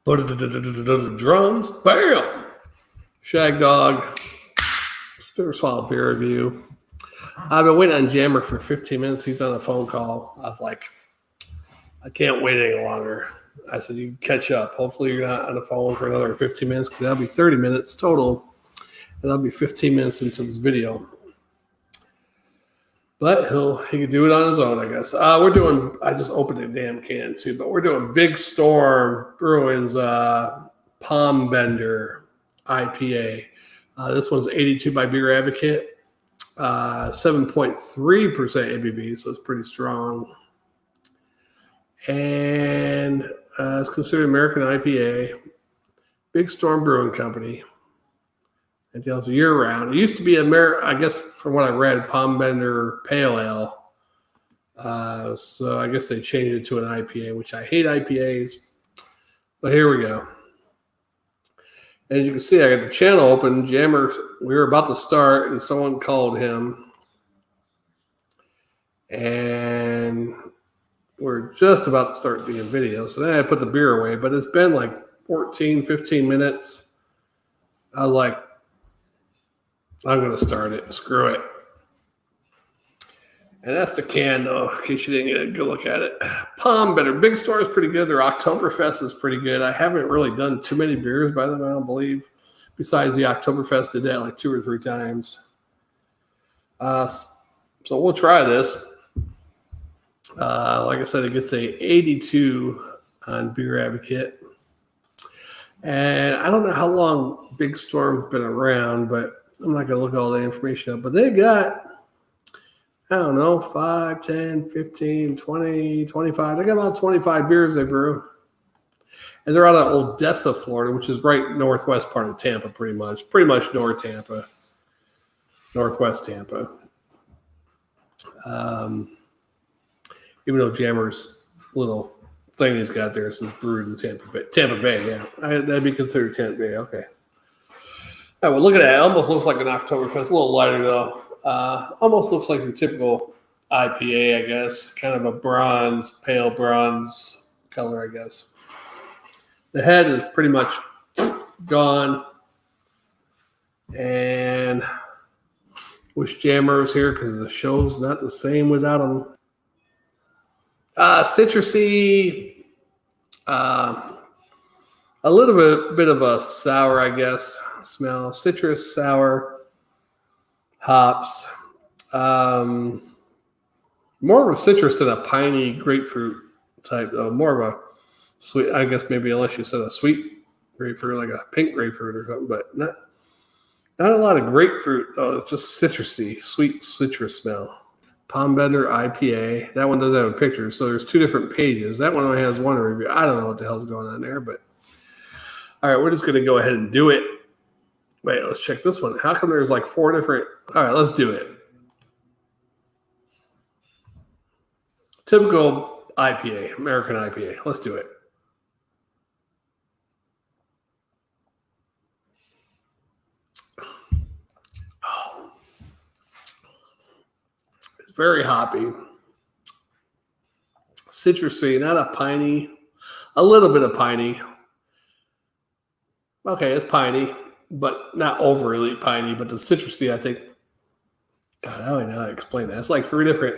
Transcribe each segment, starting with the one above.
The drums, bam! Shagdog, Spinner Swallow beer review. I've been waiting on Jammer for 15 minutes. He's on a phone call. I was like, I can't wait any longer. I said, you can catch up. Hopefully you're not on the phone for another 15 minutes because that'll be 30 minutes total. And that'll be 15 minutes into this video. But he can do it on his own, I guess. I just opened a damn can too, but we're doing Big Storm Brewing's Palm Bender IPA. This one's 82 by Beer Advocate, 7.3% ABV, so it's pretty strong. And it's considered American IPA. Big Storm Brewing Company. It deals year round. It used to be I guess from what I read, Palm Bender Pale Ale. So I guess they changed it to an IPA, which I hate IPAs. But here we go. As you can see, I got the channel open. Jammer, we were about to start, and someone called him. And we're just about to start doing video. So then I put the beer away, but it's been like 14, 15 minutes. I was like, I'm going to start it. Screw it. And that's the can, though, in case you didn't get a good look at it. Palm Bender. Big Store is pretty good. Their Oktoberfest is pretty good. I haven't really done too many beers by them, I don't believe. Besides the Oktoberfest, did that like 2 or 3 times. So we'll try this. Like I said, it gets a 82 on Beer Advocate. And I don't know how long Big Storm's been around, but I'm not going to look all the information up. But they got, I don't know, 5, 10, 15, 20, 25. They got about 25 beers they brew. And they're out of Odessa, Florida, which is right northwest part of Tampa, pretty much. Pretty much north Tampa. Northwest Tampa. Even though Jammer's little thing he's got there says brewed in Tampa Bay. Tampa Bay, yeah. That'd be considered Tampa Bay, okay. All right, well, look at that. It almost looks like an Oktoberfest. A little lighter, though. Almost looks like your typical IPA, I guess. Kind of a bronze, pale bronze color, I guess. The head is pretty much gone. And wish Jammer was here because the show's not the same without him. Citrusy, a little bit of a sour, I guess, smell. Citrus, sour, hops. More of a citrus than a piney grapefruit type, though. More of a sweet, I guess maybe unless you said a sweet grapefruit, like a pink grapefruit or something, but not a lot of grapefruit. Oh, just citrusy, sweet citrus smell. Palm Bender IPA. That one doesn't have a picture, so there's 2 different pages. That one only has 1 review. I don't know what the hell's going on there, but all right, we're just going to go ahead and do it. Wait, let's check this one. How come there's like 4 different? All right, let's do it. Typical IPA, American IPA. Let's do it. Very hoppy, citrusy, not a piney, a little bit of piney. Okay, it's piney, but not overly piney. But the citrusy, I think, God, I don't know how to explain that. It's like 3 different.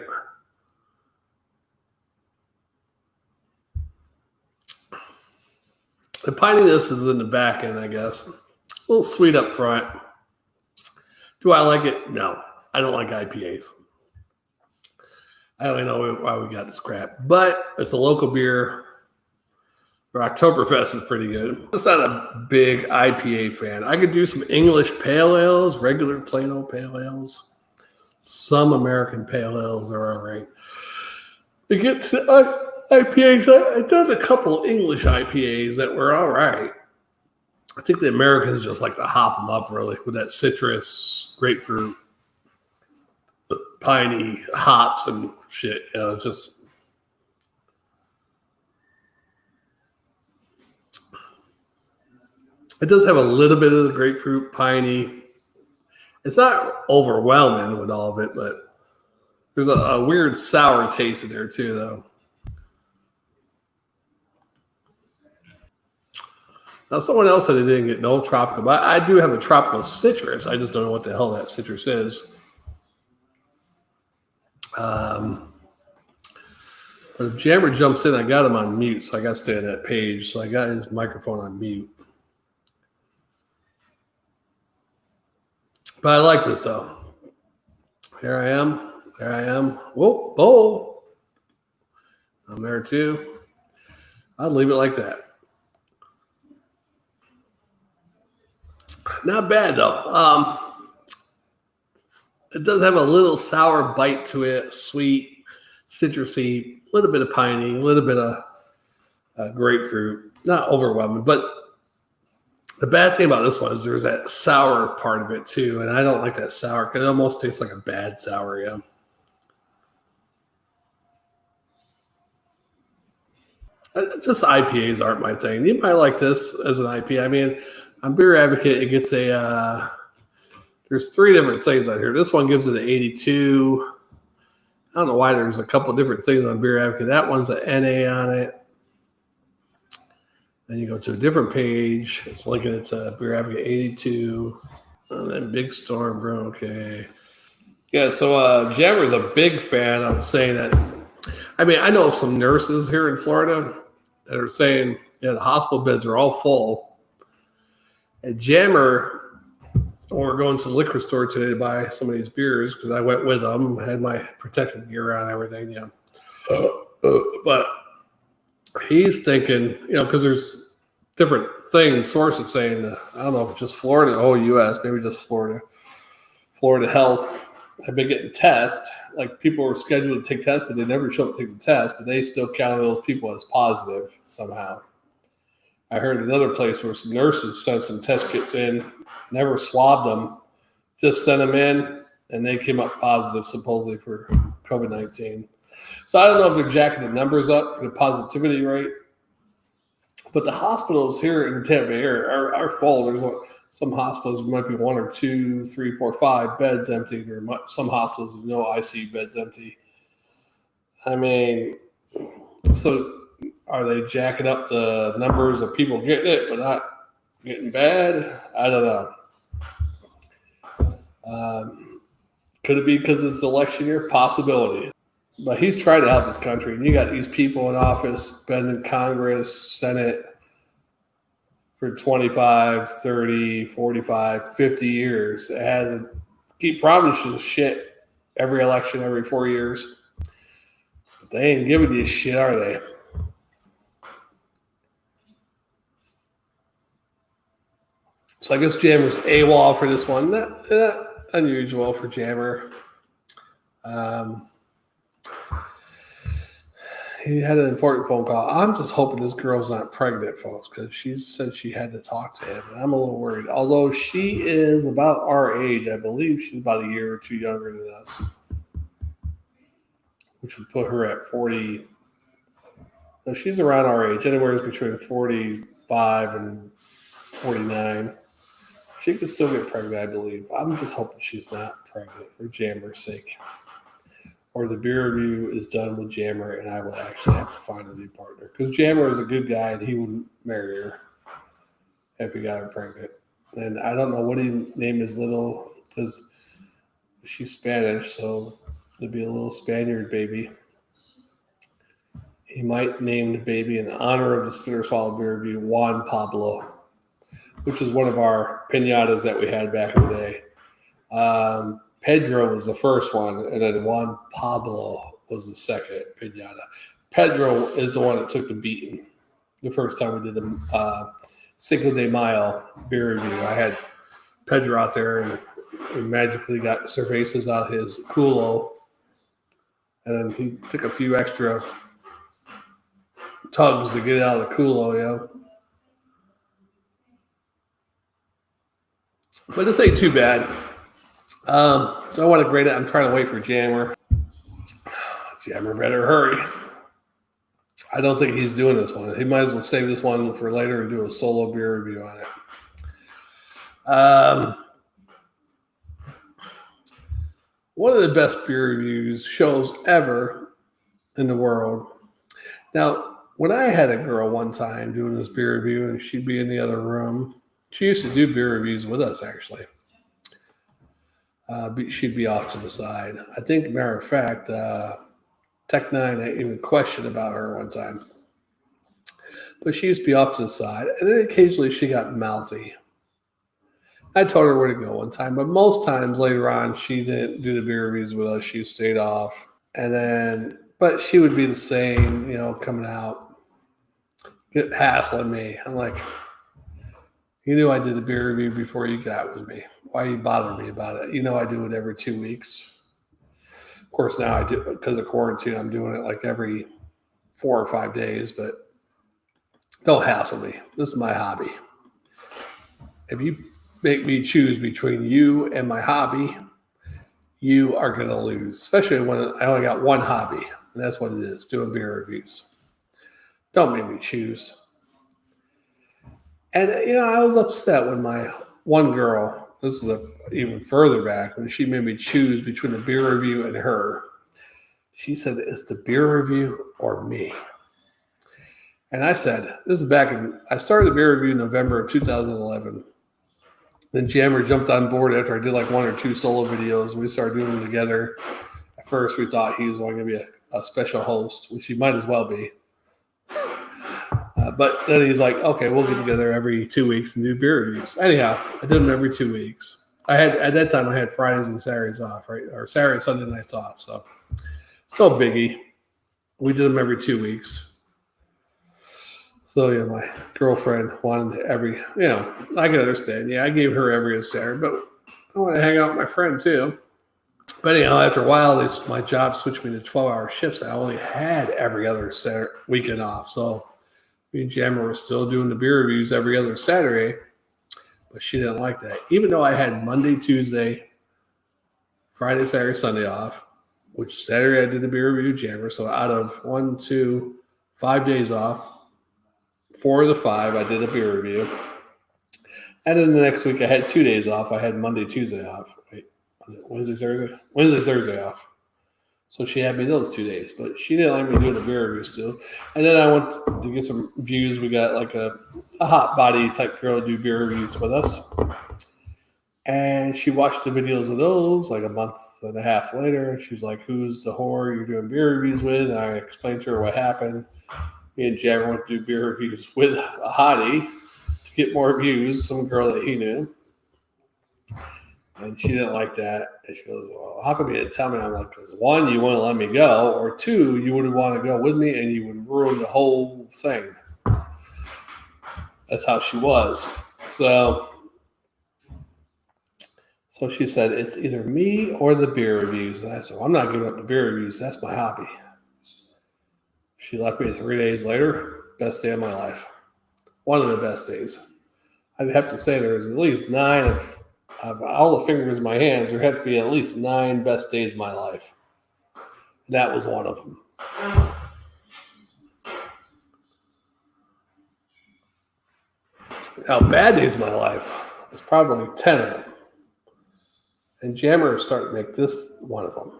The pininess is in the back end, I guess. A little sweet up front. Do I like it? No, I don't like IPAs. I don't even know why we got this crap, but it's a local beer. Our Oktoberfest is pretty good. I'm just not a big IPA fan. I could do some English pale ales, regular plain old pale ales. Some American pale ales are all right. To get to IPAs, I've done a couple English IPAs that were all right. I think the Americans just like to hop them up really with that citrus, grapefruit, piney hops and shit, just it does have a little bit of the grapefruit, piney. It's not overwhelming with all of it, but there's a weird sour taste in there too, though. Now, someone else said they didn't get no tropical, but I do have a tropical citrus. I just don't know what the hell that citrus is. But if Jammer jumps in, I got him on mute, so I got to stay on that page. So I got his microphone on mute. But I like this, though. Here I am. There I am. Whoa, bowl. I'm there, too. I'll leave it like that. Not bad, though. It does have a little sour bite to it, sweet, citrusy, a little bit of piney, a little bit of grapefruit. Not overwhelming, but the bad thing about this one is there's that sour part of it too, and I don't like that sour because it almost tastes like a bad sour. Yeah. Just IPAs aren't my thing. You might like this as an IPA. I mean, on Beer Advocate, it gets a. There's 3 different things out here. This one gives it an 82. I don't know why there's a couple different things on Beer Advocate. That one's an NA on it. Then you go to a different page. It's linking it to Beer Advocate 82. And then Big Storm Brew. Okay. Yeah, so Jammer's a big fan of saying that. I mean, I know some nurses here in Florida that are saying, yeah, the hospital beds are all full. And Jammer, we're going to the liquor store today to buy some of these beers because I went with them, had my protective gear on and everything. Yeah. But he's thinking, because there's different things, sources saying, I don't know if it's just Florida, U.S., maybe just Florida. Florida Health have been getting tests. Like people were scheduled to take tests, but they never showed up to take the test, but they still counted those people as positive somehow. I heard another place where some nurses sent some test kits in, never swabbed them, just sent them in, and they came up positive supposedly for COVID-19. So I don't know if they're jacking the numbers up for the positivity rate, but the hospitals here in the Tampa Bay area are full. There's some hospitals might be 1 or 2, 3, 4, 5 beds empty. There are some hospitals with no ICU beds empty. I mean, so are they jacking up the numbers of people getting it but not getting bad? I don't know. Could it be because it's election year? Possibility. But he's trying to help his country. And you got these people in office, been in Congress, Senate for 25, 30, 45, 50 years. And keep promising shit every election, every 4 years. But they ain't giving you shit, are they? So I guess Jammer's AWOL for this one. Not unusual for Jammer. He had an important phone call. I'm just hoping this girl's not pregnant, folks, because she said she had to talk to him. And I'm a little worried. Although she is about our age, I believe she's about a year or 2 younger than us, which would put her at 40. No, she's around our age, anywhere between 45 and 49. She could still get pregnant, I believe. I'm just hoping she's not pregnant for Jammer's sake. Or the beer review is done with Jammer, and I will actually have to find a new partner. Because Jammer is a good guy, and he wouldn't marry her if he got her pregnant. And I don't know what he named his little, because she's Spanish, so it'd be a little Spaniard baby. He might name the baby in honor of the Spitter Swallow beer review, Juan Pablo, which is one of our piñatas that we had back in the day. Pedro was the first one, and then Juan Pablo was the second piñata. Pedro is the one that took the beating the first time we did the Cinco de Mayo beer review. I had Pedro out there, and we magically got cervezas out of his culo, and then he took a few extra tugs to get it out of the culo, But this ain't too bad. So I want to grade it. I'm trying to wait for Jammer. Jammer better hurry. I don't think he's doing this one. He might as well save this one for later and do a solo beer review on it. One of the best beer reviews shows ever in the world. Now, when I had a girl one time doing this beer review, and she'd be in the other room. She used to do beer reviews with us, actually. She'd be off to the side. I think, matter of fact, Tech Nine, I even questioned about her one time. But she used to be off to the side, and then occasionally she got mouthy. I told her where to go one time, but most times later on, she didn't do the beer reviews with us. She stayed off. And then, but she would be the same, coming out, hassling me. I'm like, you knew I did a beer review before you got with me. Why are you bothering me about it? I do it every 2 weeks. Of course, now I do, because of quarantine, I'm doing it like every 4 or 5 days, but don't hassle me. This is my hobby. If you make me choose between you and my hobby, you are going to lose, especially when I only got one hobby, and that's what it is, doing beer reviews. Don't make me choose. And, I was upset when my one girl, this is even further back, when she made me choose between the beer review and her. She said, it's the beer review or me. And I said, this is I started the beer review in November of 2011. Then Jammer jumped on board after I did like 1 or 2 solo videos. We started doing them together. At first, we thought he was only going to be a special host, which he might as well be. But then he's like, okay, we'll get together every 2 weeks and do beer reviews. Anyhow, I did them every 2 weeks. At that time, I had Fridays and Saturdays off, right? Or Saturday, Sunday nights off. So it's no biggie. We did them every 2 weeks. So, my girlfriend wanted I can understand. Yeah, I gave her every Saturday, but I want to hang out with my friend too. But anyhow, after a while, my job switched me to 12-hour shifts. I only had every other weekend off. So me and Jammer were still doing the beer reviews every other Saturday, but she didn't like that. Even though I had Monday, Tuesday, Friday, Saturday, Sunday off, which Saturday I did the beer review Jammer. So out of 1, 2, 5 days off, 4 of the 5, I did a beer review. And then the next week, I had 2 days off. I had Monday, Tuesday off. Wednesday, Thursday off. So she had me those 2 days. But she didn't like me doing the beer review still. And then I went to get some views. We got like a hot body type girl to do beer reviews with us. And she watched the videos of those like a month and a half later. She was like, who's the whore you're doing beer reviews with? And I explained to her what happened. Me and Jammer went to do beer reviews with a hottie to get more views, some girl that he knew. And she didn't like that. And she goes, well, how come you didn't tell me? I'm like, because 1, you wouldn't let me go, or 2, you wouldn't want to go with me and you would ruin the whole thing. That's how she was. So she said, it's either me or the beer reviews. And I said, well, I'm not giving up the beer reviews. That's my hobby. She left me 3 days later. Best day of my life. One of the best days. I'd have to say there's at least 9 of all the fingers in my hands. There had to be at least 9 best days of my life. And that was one of them. Now, bad days of my life was probably 10 of them. And Jammer started to make this one of them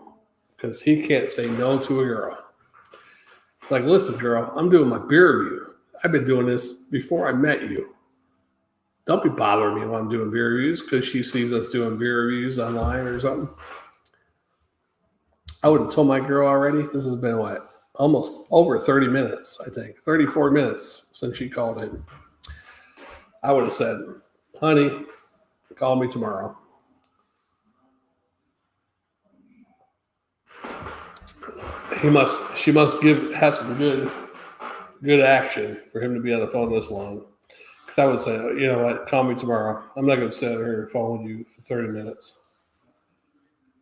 because he can't say no to a girl. Like, listen, girl, I'm doing my beer review. I've been doing this before I met you. Don't be bothering me when I'm doing beer reviews because she sees us doing beer reviews online or something. I would have told my girl already. This has been, almost over 30 minutes, I think. 34 minutes since she called in. I would have said, honey, call me tomorrow. She must have some good action for him to be on the phone this long. Because I would say, you know what, call me tomorrow. I'm not going to sit here and phone with you for 30 minutes.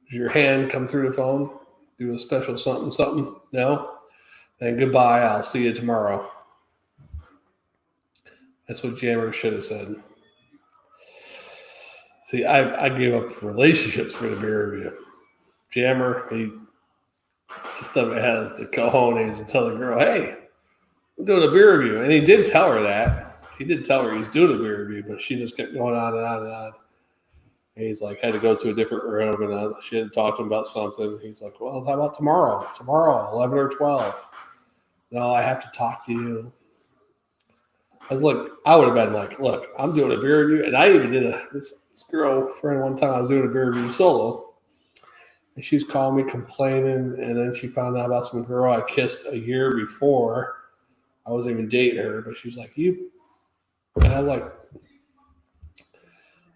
Does your hand come through the phone? Do a special something? No? Then goodbye. I'll see you tomorrow. That's what Jammer should have said. See, I gave up relationships for the beer review. Jammer, he just has the cojones to tell the girl, hey, I'm doing a beer review. And he did tell her that. He did tell her he's doing a beer review, but she just kept going on and on and on. And he's like, had to go to a different room, and she had talked to him about something. He's like, well, how about tomorrow? Tomorrow, 11 or 12. No, I have to talk to you. I was like, I would have been like, look, I'm doing a beer review. And I even did this girlfriend one time, I was doing a beer review solo. And she's calling me complaining. And then she found out about some girl I kissed a year before. I wasn't even dating her, but she's like, you. And I was like,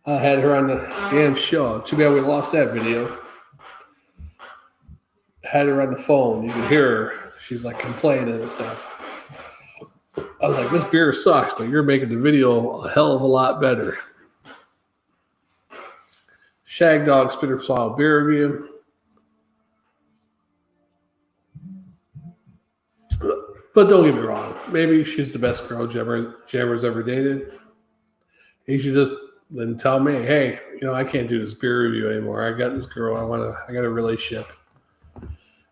I had her on the damn show. Too bad we lost that video. Had her on the phone. You could hear her. She's like complaining and stuff. I was like, this beer sucks, but you're making the video a hell of a lot better. Shagdog Spitter Style Beer Review. But don't get me wrong. Maybe she's the best girl Jammer's ever dated. You should just then tell me, hey, I can't do this beer review anymore. I got this girl. I got a relationship.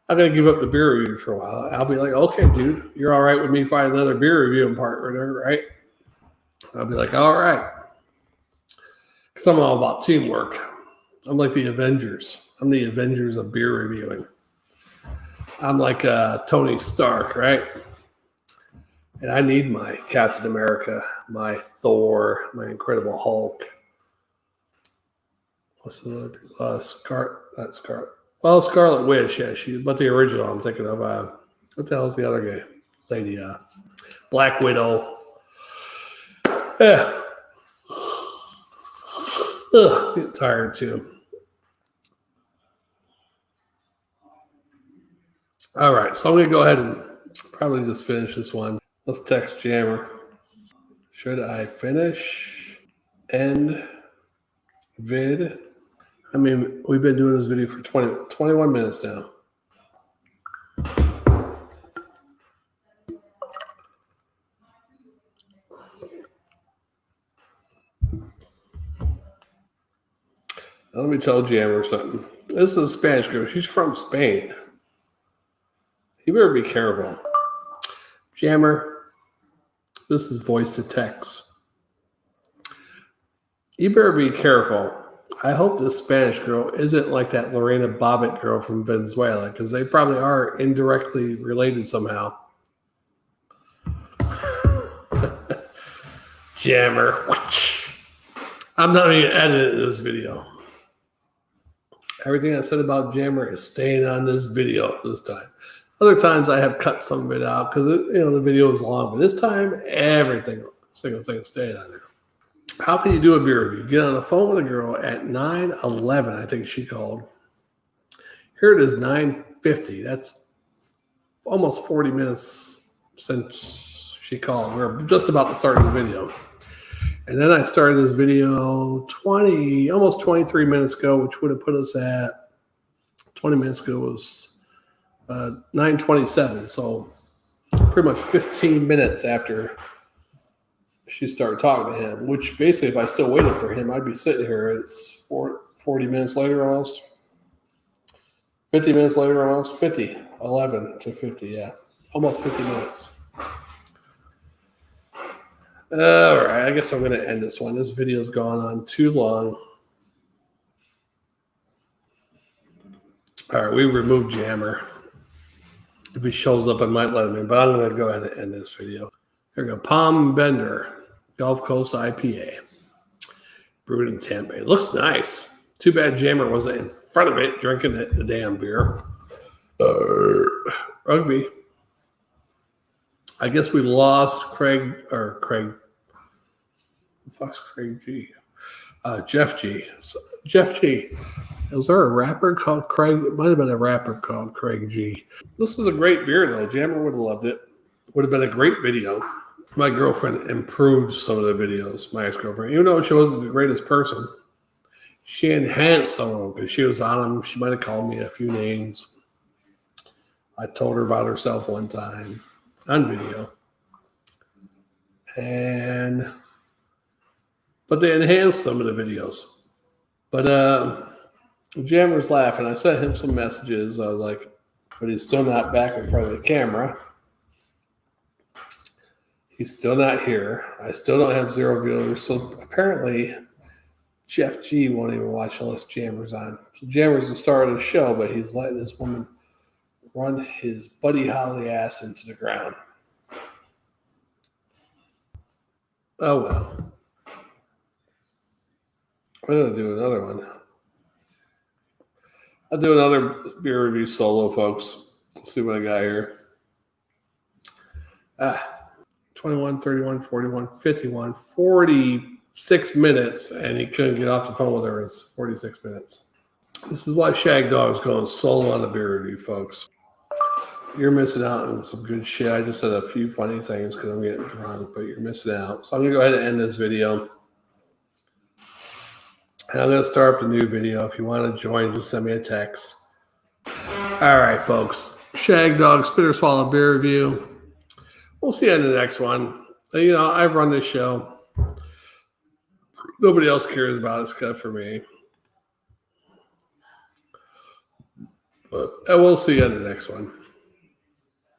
I'm going to give up the beer review for a while. I'll be like, okay, dude, you're all right with me finding another beer reviewing partner, right? I'll be like, all right. Because I'm all about teamwork. I'm like the Avengers. I'm the Avengers of beer reviewing. I'm like Tony Stark, right? And I need my Captain America, my Thor, my Incredible Hulk. What's the other Scarlet? Well, Scarlet Witch, yeah, but the original I'm thinking of. What the hell is the other guy? Lady, Black Widow. Yeah. Ugh, get tired too. All right, so I'm going to go ahead and probably just finish this one. Let's text Jammer. Should I finish? End vid? I mean, we've been doing this video for 21 minutes now. Let me tell Jammer something. This is a Spanish girl. She's from Spain. You better be careful. Jammer, this is voice to text. You better be careful. I hope this Spanish girl isn't like that Lorena Bobbitt girl from Venezuela, because they probably are indirectly related somehow. Jammer. I'm not even editing this video. Everything I said about Jammer is staying on this video this time. Other times I have cut some of it out because the video is long, but this time single thing is staying on there. How can you do a beer review? Get on the phone with a girl at 9:11, I think she called. Here it is, 9:50. That's almost 40 minutes since she called. We're just about to start the video. And then I started this video almost 23 minutes ago, which would have put us at 20 minutes ago was 9:27. So pretty much 15 minutes after she started talking to him, which basically if I still waited for him, I'd be sitting here. It's 40 minutes later almost. 50 minutes later almost. 50. 11 to 50, yeah. Almost 50 minutes. All right, I guess I'm going to end this one. This video's gone on too long. All right, we removed Jammer. If he shows up, I might let him in, but I'm going to go ahead and end this video. There we go. Palm Bender, Gulf Coast IPA. Brewed in Tampa. It looks nice. Too bad Jammer wasn't in front of it drinking the damn beer. Rugby. I guess we lost Craig. Fuck's Craig G. Jeff G. Jeff G. Is there a rapper called Craig? It might have been a rapper called Craig G. This is a great beer, though. Jammer would have loved it. Would have been a great video. My girlfriend improved some of the videos, my ex-girlfriend. Even though she wasn't the greatest person, she enhanced some of them because she was on them. She might have called me a few names. I told her about herself one time on video. But they enhanced some of the videos. But Jammer's laughing. I sent him some messages. I was like, but he's still not back in front of the camera. He's still not here. I still don't have 0 viewers. So apparently, Jeff G won't even watch unless Jammer's on. So Jammer's the star of the show, but he's letting this woman run his Buddy Holly ass into the ground. Oh well. I'm gonna do another one. I'll do another beer review solo, folks. Let's see what I got here. 21, 31, 41, 51, 46 minutes, and he couldn't get off the phone with her in 46 minutes. This is why Shagdog's going solo on the beer review, folks. You're missing out on some good shit. I just said a few funny things because I'm getting drunk, but you're missing out. So I'm going to go ahead and end this video. And I'm going to start up a new video. If you want to join, just send me a text. All right, folks. Shagdog Spitter Swallow Beer Review. We'll see you in the next one. You know, I run this show. Nobody else cares about it except for me. But we'll see you in the next one.